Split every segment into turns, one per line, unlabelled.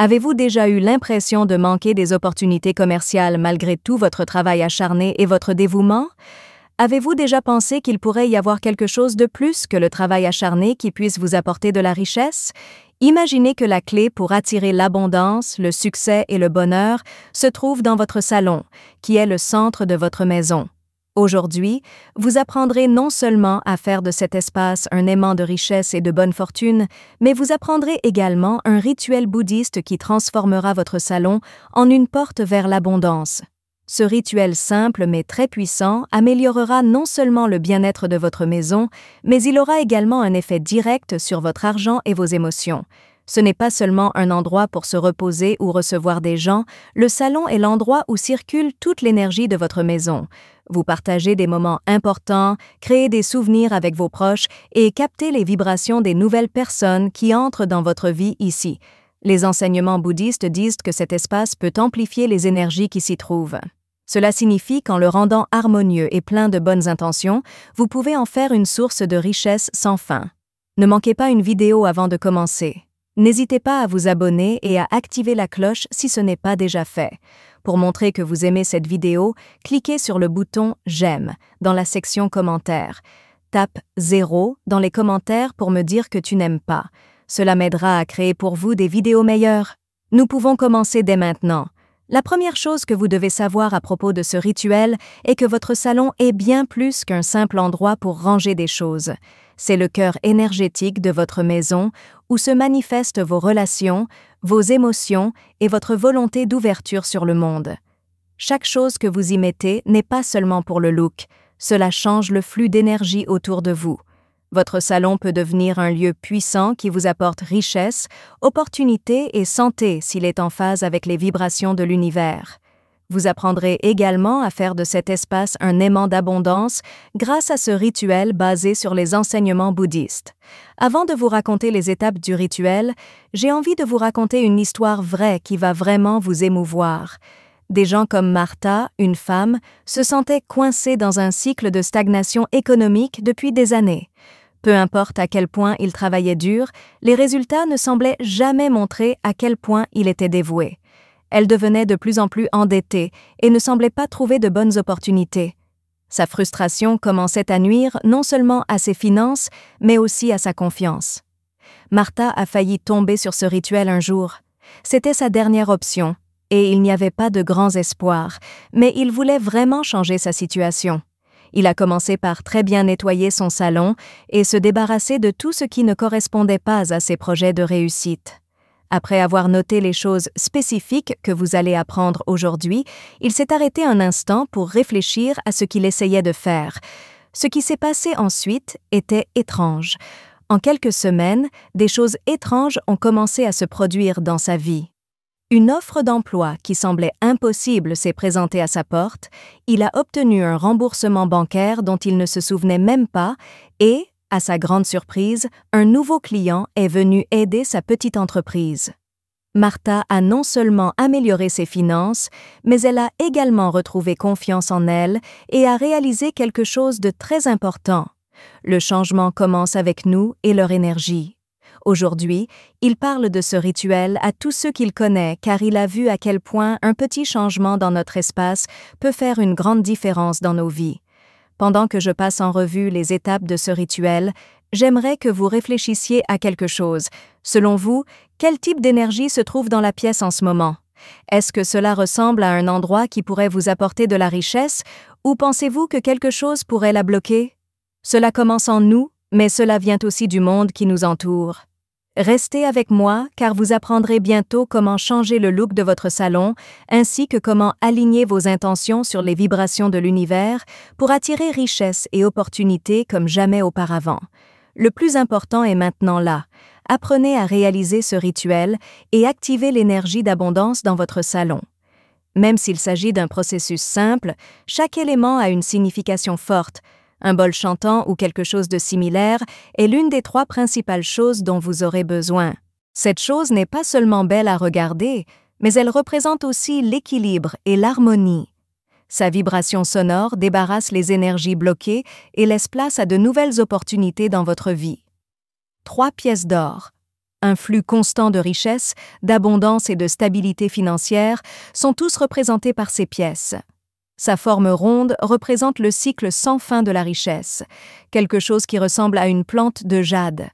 Avez-vous déjà eu l'impression de manquer des opportunités commerciales malgré tout votre travail acharné et votre dévouement? Avez-vous déjà pensé qu'il pourrait y avoir quelque chose de plus que le travail acharné qui puisse vous apporter de la richesse? Imaginez que la clé pour attirer l'abondance, le succès et le bonheur se trouve dans votre salon, qui est le centre de votre maison. Aujourd'hui, vous apprendrez non seulement à faire de cet espace un aimant de richesse et de bonne fortune, mais vous apprendrez également un rituel bouddhiste qui transformera votre salon en une porte vers l'abondance. Ce rituel simple mais très puissant améliorera non seulement le bien-être de votre maison, mais il aura également un effet direct sur votre argent et vos émotions. Ce n'est pas seulement un endroit pour se reposer ou recevoir des gens, le salon est l'endroit où circule toute l'énergie de votre maison. Vous partagez des moments importants, créez des souvenirs avec vos proches et captez les vibrations des nouvelles personnes qui entrent dans votre vie ici. Les enseignements bouddhistes disent que cet espace peut amplifier les énergies qui s'y trouvent. Cela signifie qu'en le rendant harmonieux et plein de bonnes intentions, vous pouvez en faire une source de richesse sans fin. Ne manquez pas une vidéo avant de commencer. N'hésitez pas à vous abonner et à activer la cloche si ce n'est pas déjà fait. Pour montrer que vous aimez cette vidéo, cliquez sur le bouton « J'aime » dans la section commentaires. Tape 0 dans les commentaires pour me dire que tu n'aimes pas. Cela m'aidera à créer pour vous des vidéos meilleures. Nous pouvons commencer dès maintenant. La première chose que vous devez savoir à propos de ce rituel est que votre salon est bien plus qu'un simple endroit pour ranger des choses. C'est le cœur énergétique de votre maison où se manifestent vos relations, vos émotions et votre volonté d'ouverture sur le monde. Chaque chose que vous y mettez n'est pas seulement pour le look, cela change le flux d'énergie autour de vous. Votre salon peut devenir un lieu puissant qui vous apporte richesse, opportunité et santé s'il est en phase avec les vibrations de l'univers. Vous apprendrez également à faire de cet espace un aimant d'abondance grâce à ce rituel basé sur les enseignements bouddhistes. Avant de vous raconter les étapes du rituel, j'ai envie de vous raconter une histoire vraie qui va vraiment vous émouvoir. Des gens comme Martha, une femme, se sentaient coincés dans un cycle de stagnation économique depuis des années. Peu importe à quel point il travaillait dur, les résultats ne semblaient jamais montrer à quel point il était dévoué. Elle devenait de plus en plus endettée et ne semblait pas trouver de bonnes opportunités. Sa frustration commençait à nuire non seulement à ses finances, mais aussi à sa confiance. Martha a failli tomber sur ce rituel un jour. C'était sa dernière option, et il n'y avait pas de grands espoirs, mais il voulait vraiment changer sa situation. Il a commencé par très bien nettoyer son salon et se débarrasser de tout ce qui ne correspondait pas à ses projets de réussite. Après avoir noté les choses spécifiques que vous allez apprendre aujourd'hui, il s'est arrêté un instant pour réfléchir à ce qu'il essayait de faire. Ce qui s'est passé ensuite était étrange. En quelques semaines, des choses étranges ont commencé à se produire dans sa vie. Une offre d'emploi qui semblait impossible s'est présentée à sa porte, il a obtenu un remboursement bancaire dont il ne se souvenait même pas et, à sa grande surprise, un nouveau client est venu aider sa petite entreprise. Martha a non seulement amélioré ses finances, mais elle a également retrouvé confiance en elle et a réalisé quelque chose de très important. Le changement commence avec nous et leur énergie. Aujourd'hui, il parle de ce rituel à tous ceux qu'il connaît car il a vu à quel point un petit changement dans notre espace peut faire une grande différence dans nos vies. Pendant que je passe en revue les étapes de ce rituel, j'aimerais que vous réfléchissiez à quelque chose. Selon vous, quel type d'énergie se trouve dans la pièce en ce moment? Est-ce que cela ressemble à un endroit qui pourrait vous apporter de la richesse ou pensez-vous que quelque chose pourrait la bloquer? Cela commence en nous, mais cela vient aussi du monde qui nous entoure. Restez avec moi car vous apprendrez bientôt comment changer le look de votre salon ainsi que comment aligner vos intentions sur les vibrations de l'univers pour attirer richesse et opportunités comme jamais auparavant. Le plus important est maintenant là. Apprenez à réaliser ce rituel et activez l'énergie d'abondance dans votre salon. Même s'il s'agit d'un processus simple, chaque élément a une signification forte. Un bol chantant ou quelque chose de similaire est l'une des 3 principales choses dont vous aurez besoin. Cette chose n'est pas seulement belle à regarder, mais elle représente aussi l'équilibre et l'harmonie. Sa vibration sonore débarrasse les énergies bloquées et laisse place à de nouvelles opportunités dans votre vie. 3 pièces d'or. Un flux constant de richesse, d'abondance et de stabilité financière sont tous représentés par ces pièces. Sa forme ronde représente le cycle sans fin de la richesse, quelque chose qui ressemble à une plante de jade.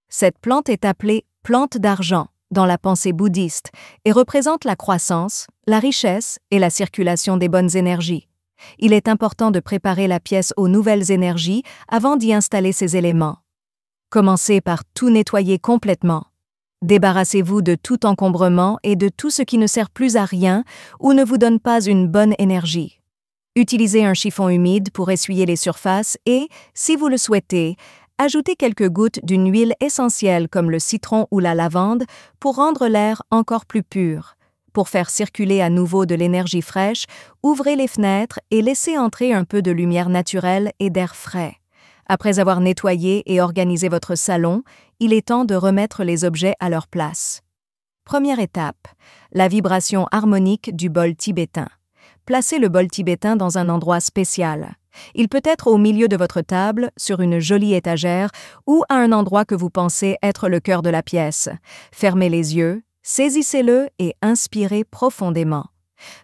Cette plante est appelée plante d'argent dans la pensée bouddhiste et représente la croissance, la richesse et la circulation des bonnes énergies. Il est important de préparer la pièce aux nouvelles énergies avant d'y installer ces éléments. Commencez par tout nettoyer complètement. Débarrassez-vous de tout encombrement et de tout ce qui ne sert plus à rien ou ne vous donne pas une bonne énergie. Utilisez un chiffon humide pour essuyer les surfaces et, si vous le souhaitez, ajoutez quelques gouttes d'une huile essentielle comme le citron ou la lavande pour rendre l'air encore plus pur. Pour faire circuler à nouveau de l'énergie fraîche, ouvrez les fenêtres et laissez entrer un peu de lumière naturelle et d'air frais. Après avoir nettoyé et organisé votre salon, il est temps de remettre les objets à leur place. Première étape, la vibration harmonique du bol tibétain. Placez le bol tibétain dans un endroit spécial. Il peut être au milieu de votre table, sur une jolie étagère ou à un endroit que vous pensez être le cœur de la pièce. Fermez les yeux, saisissez-le et inspirez profondément.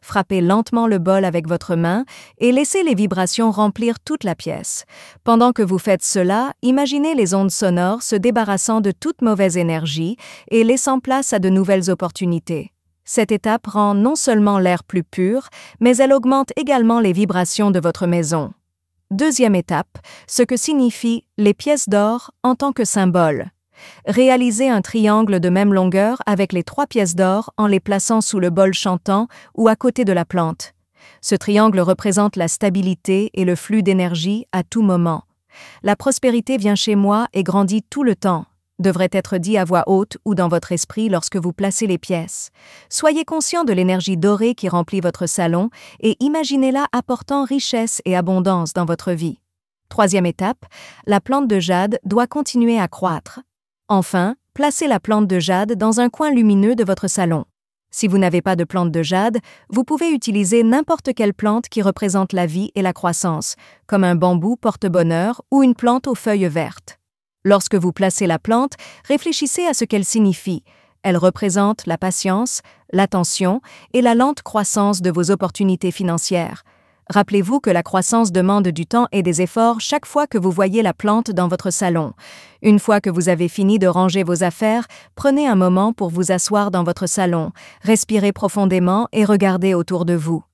Frappez lentement le bol avec votre main et laissez les vibrations remplir toute la pièce. Pendant que vous faites cela, imaginez les ondes sonores se débarrassant de toute mauvaise énergie et laissant place à de nouvelles opportunités. Cette étape rend non seulement l'air plus pur, mais elle augmente également les vibrations de votre maison. Deuxième étape, ce que signifient les pièces d'or en tant que symbole. Réalisez un triangle de même longueur avec les 3 pièces d'or en les plaçant sous le bol chantant ou à côté de la plante. Ce triangle représente la stabilité et le flux d'énergie à tout moment. La prospérité vient chez moi et grandit tout le temps, devrait être dit à voix haute ou dans votre esprit lorsque vous placez les pièces. Soyez conscient de l'énergie dorée qui remplit votre salon et imaginez-la apportant richesse et abondance dans votre vie. Troisième étape, la plante de jade doit continuer à croître. Enfin, placez la plante de jade dans un coin lumineux de votre salon. Si vous n'avez pas de plante de jade, vous pouvez utiliser n'importe quelle plante qui représente la vie et la croissance, comme un bambou porte-bonheur ou une plante aux feuilles vertes. Lorsque vous placez la plante, réfléchissez à ce qu'elle signifie. Elle représente la patience, l'attention et la lente croissance de vos opportunités financières. Rappelez-vous que la croissance demande du temps et des efforts chaque fois que vous voyez la plante dans votre salon. Une fois que vous avez fini de ranger vos affaires, prenez un moment pour vous asseoir dans votre salon, respirez profondément et regardez autour de vous.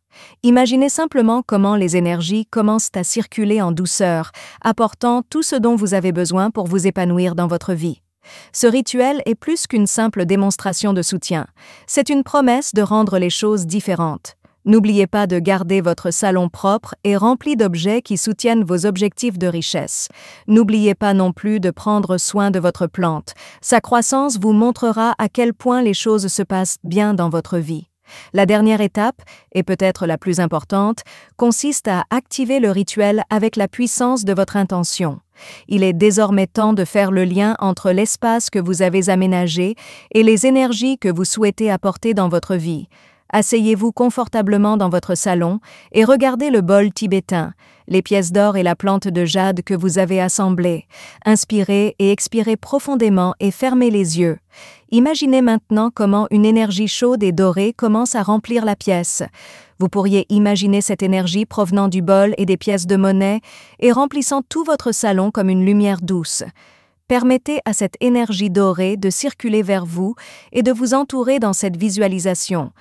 Imaginez simplement comment les énergies commencent à circuler en douceur, apportant tout ce dont vous avez besoin pour vous épanouir dans votre vie. Ce rituel est plus qu'une simple démonstration de soutien. C'est une promesse de rendre les choses différentes. N'oubliez pas de garder votre salon propre et rempli d'objets qui soutiennent vos objectifs de richesse. N'oubliez pas non plus de prendre soin de votre plante. Sa croissance vous montrera à quel point les choses se passent bien dans votre vie. La dernière étape, et peut-être la plus importante, consiste à activer le rituel avec la puissance de votre intention. Il est désormais temps de faire le lien entre l'espace que vous avez aménagé et les énergies que vous souhaitez apporter dans votre vie. Asseyez-vous confortablement dans votre salon et regardez le bol tibétain, les pièces d'or et la plante de jade que vous avez assemblées. Inspirez et expirez profondément et fermez les yeux. Imaginez maintenant comment une énergie chaude et dorée commence à remplir la pièce. Vous pourriez imaginer cette énergie provenant du bol et des pièces de monnaie et remplissant tout votre salon comme une lumière douce. Permettez à cette énergie dorée de circuler vers vous et de vous entourer dans cette visualisation.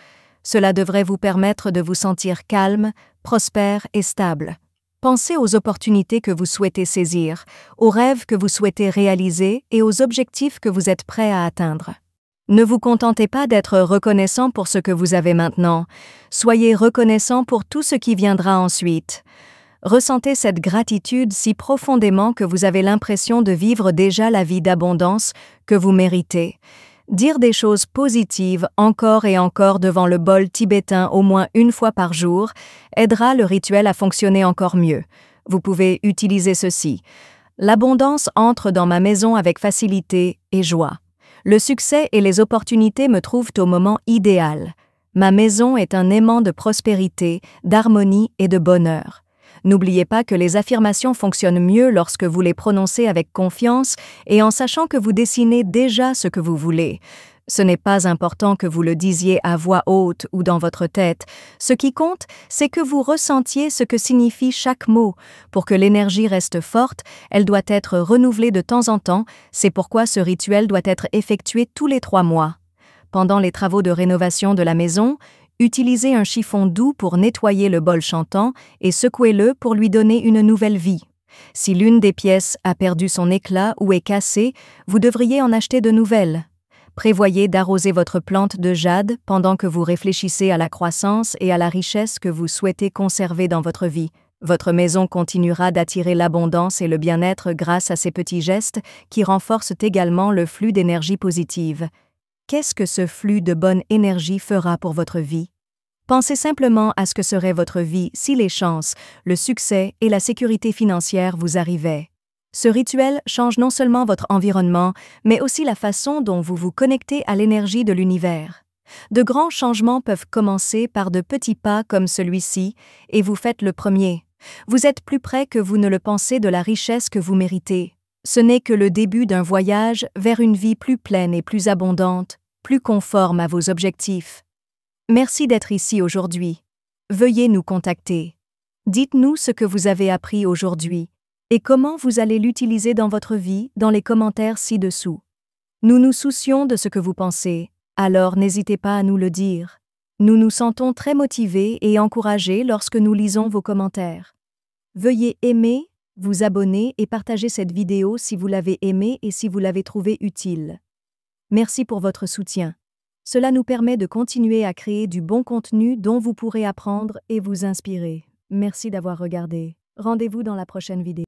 Cela devrait vous permettre de vous sentir calme, prospère et stable. Pensez aux opportunités que vous souhaitez saisir, aux rêves que vous souhaitez réaliser et aux objectifs que vous êtes prêt à atteindre. Ne vous contentez pas d'être reconnaissant pour ce que vous avez maintenant. Soyez reconnaissant pour tout ce qui viendra ensuite. Ressentez cette gratitude si profondément que vous avez l'impression de vivre déjà la vie d'abondance que vous méritez. Dire des choses positives encore et encore devant le bol tibétain au moins une fois par jour aidera le rituel à fonctionner encore mieux. Vous pouvez utiliser ceci. L'abondance entre dans ma maison avec facilité et joie. Le succès et les opportunités me trouvent au moment idéal. Ma maison est un aimant de prospérité, d'harmonie et de bonheur. N'oubliez pas que les affirmations fonctionnent mieux lorsque vous les prononcez avec confiance et en sachant que vous dessinez déjà ce que vous voulez. Ce n'est pas important que vous le disiez à voix haute ou dans votre tête. Ce qui compte, c'est que vous ressentiez ce que signifie chaque mot. Pour que l'énergie reste forte, elle doit être renouvelée de temps en temps. C'est pourquoi ce rituel doit être effectué tous les 3 mois. Pendant les travaux de rénovation de la maison, utilisez un chiffon doux pour nettoyer le bol chantant et secouez-le pour lui donner une nouvelle vie. Si l'une des pièces a perdu son éclat ou est cassée, vous devriez en acheter de nouvelles. Prévoyez d'arroser votre plante de jade pendant que vous réfléchissez à la croissance et à la richesse que vous souhaitez conserver dans votre vie. Votre maison continuera d'attirer l'abondance et le bien-être grâce à ces petits gestes qui renforcent également le flux d'énergie positive. Qu'est-ce que ce flux de bonne énergie fera pour votre vie? Pensez simplement à ce que serait votre vie si les chances, le succès et la sécurité financière vous arrivaient. Ce rituel change non seulement votre environnement, mais aussi la façon dont vous vous connectez à l'énergie de l'univers. De grands changements peuvent commencer par de petits pas comme celui-ci, et vous faites le premier. Vous êtes plus près que vous ne le pensez de la richesse que vous méritez. Ce n'est que le début d'un voyage vers une vie plus pleine et plus abondante, plus conforme à vos objectifs. Merci d'être ici aujourd'hui. Veuillez nous contacter. Dites-nous ce que vous avez appris aujourd'hui et comment vous allez l'utiliser dans votre vie dans les commentaires ci-dessous. Nous nous soucions de ce que vous pensez, alors n'hésitez pas à nous le dire. Nous nous sentons très motivés et encouragés lorsque nous lisons vos commentaires. Veuillez aimer, vous abonner et partager cette vidéo si vous l'avez aimée et si vous l'avez trouvée utile. Merci pour votre soutien. Cela nous permet de continuer à créer du bon contenu dont vous pourrez apprendre et vous inspirer. Merci d'avoir regardé. Rendez-vous dans la prochaine vidéo.